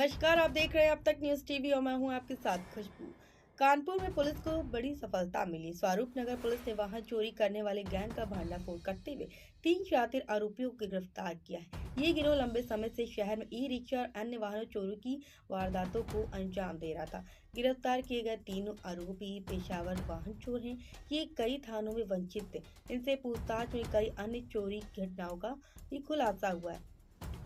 नमस्कार, आप देख रहे हैं अब तक न्यूज़ टीवी और मैं हूं आपके साथ खुशबू। कानपुर में पुलिस को बड़ी सफलता मिली। स्वरूप नगर पुलिस ने वाहन चोरी करने वाले गैंग का भांडाफोड़ करते हुए 3 शातिर आरोपियों को गिरफ्तार किया है। ये गिरोह लंबे समय से शहर में ई रिक्शा और अन्य वाहनों चोरी की वारदातों को अंजाम दे रहा था। गिरफ्तार किए गए तीनों आरोपी पेशावर वाहन चोर हैं। ये कई थानों में वंचित थे। इनसे पूछताछ में कई अन्य चोरी घटनाओं का भी खुलासा हुआ है।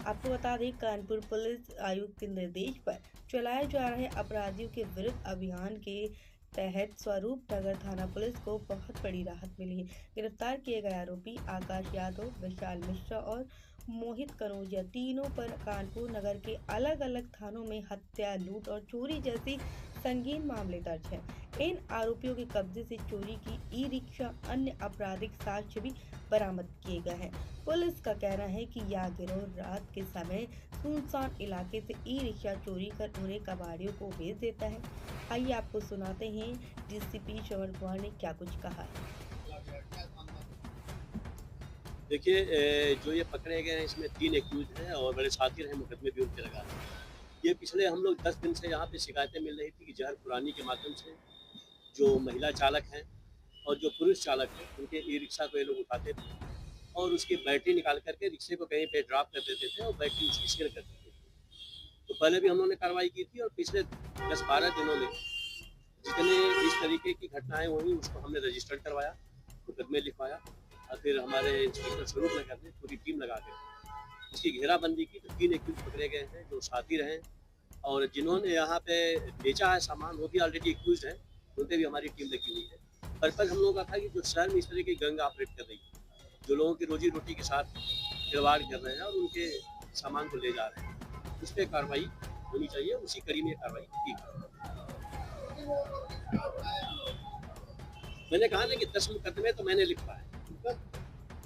आपको बता दें, कानपुर पुलिस आयुक्त के निर्देश पर चलाए जा रहे अपराधियों के विरुद्ध अभियान के तहत स्वरूप नगर थाना पुलिस को बहुत बड़ी राहत मिली है। गिरफ्तार किए गए आरोपी आकाश यादव, विशाल मिश्रा और मोहित कनौजिया तीनों पर कानपुर नगर के अलग अलग थानों में हत्या, लूट और चोरी जैसी संगीन मामले दर्ज हैं। इन आरोपियों के कब्जे से चोरी की ई रिक्शा अन्य आपराधिक साक्ष्य भी बरामद किए गए हैं। पुलिस का कहना है कि यह गिरोह रात के समय सुनसान इलाके से ई रिक्शा चोरी कर उन्हें कबाड़ियों को भेज देता है। आइए आपको सुनाते हैं डीसीपी श्रवण कुमार ने क्या कुछ कहा है। देखिए, जो ये पकड़े गए हैं इसमें 3 एक्यूज हैं और बड़े शातिर हैं, मुकदमे भी उनके लगा हैं। ये पिछले हम लोग 10 दिन से यहाँ पे शिकायतें मिल रही थी कि जहर खुरानी के माध्यम से जो महिला चालक हैं और जो पुरुष चालक हैं, उनके ई रिक्शा को ये लोग उठाते थे और उसकी बैटरी निकाल करके रिक्शे को कहीं पे ड्रॉप कर देते थे और बैटरी उसकी शेयर कर देते थे। तो पहले भी हम लोगों ने कार्रवाई की थी और पिछले 10-12 दिनों में जितने इस तरीके की घटनाएं हुई उसको हमने रजिस्टर्ड करवाया, मुकदमे लिखवाया और फिर हमारे इंस्पेक्टर स्वरूप नगर ने पूरी टीम लगा के इसकी घेराबंदी की। तो 3 एक्यूज पकड़े गए हैं जो शातिर हैं और जिन्होंने यहाँ पे बेचा है सामान वो भी ऑलरेडी एक्यूज हैं, उन पे भी हमारी टीम लगी हुई है। पर्पज हम लोगों का था कि जो शहर में इस तरह की गैंग ऑपरेट कर रही है, जो लोगों की रोजी रोटी के साथ खिलवाड़ कर रहे हैं और उनके सामान को ले जा रहे हैं, उस पर कार्रवाई होनी चाहिए। उसी कड़ी में कार्रवाई की गई। मैंने कहा ना कि 10 मुकदमे तो मैंने लिखवाए।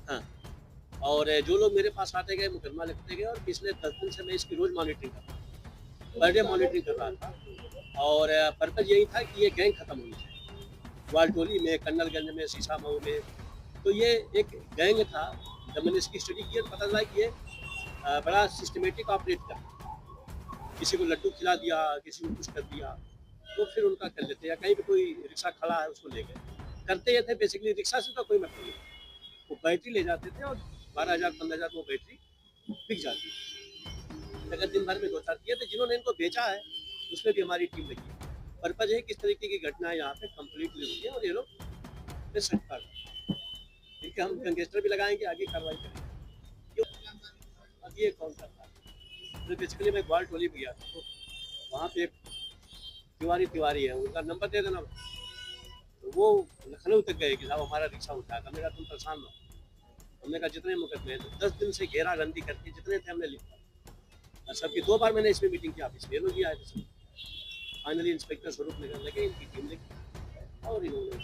हाँ, और जो लोग मेरे पास आते गए मुकदमा लिखते गए और पिछले 10 दिन से मैं इसकी रोज मॉनिटरिंग कर रहा था, पर डे मॉनिटरिंग कर रहा था और पर्पज यही था कि ये गैंग खत्म होनी चाहिए। ग्वालटोली में, कन्नलगंज में, शीशामऊ में, तो ये एक गैंग था। जब मैंने इसकी स्टडी की तो पता चला कि ये बड़ा सिस्टमेटिक ऑपरेट करता। किसी को लड्डू खिला दिया, किसी को कुछ कर दिया, तो फिर उनका कर लेते, या कहीं पे कोई रिक्शा खड़ा है उसको ले गए। करते ये थे बेसिकली, रिक्शा से तो कोई मतलब नहीं, वो बैटरी ले जाते थे और 12,000-15,000 वो बैटरी बिक जाती है। अगर दिन भर में 2-4 किए थे। जिन्होंने इनको बेचा है उसमें भी हमारी टीम लगी है। पर्पज है किस तरीके की घटनाएं यहाँ पे कम्प्लीटली हुई है और ये लोग ठीक है। हम गैंगस्टर भी लगाएंगे, आगे कार्रवाई करेंगे। अब ये कौन सा था, तो बेसिकली मैं ग्वाल टोली में गया था, तो वहाँ पे एक तिवारी है, उनका नंबर दे देना। तो वो लखनऊ तक गए कि साहब हमारा रिक्शा उठाया था। हमने कहा तुम परेशान ना हो। हमने कहा जितने मुकदमे हैं, 10 दिन से घेराबंदी करके जितने थे हमने लिखा और सबकी 2 बार मैंने इसमें मीटिंग की, ऑफिस में ये लोग भी आए थे सब। फाइनली इंस्पेक्टर स्वरूप नगर लगे, इनकी टीम लगी और इन्होंने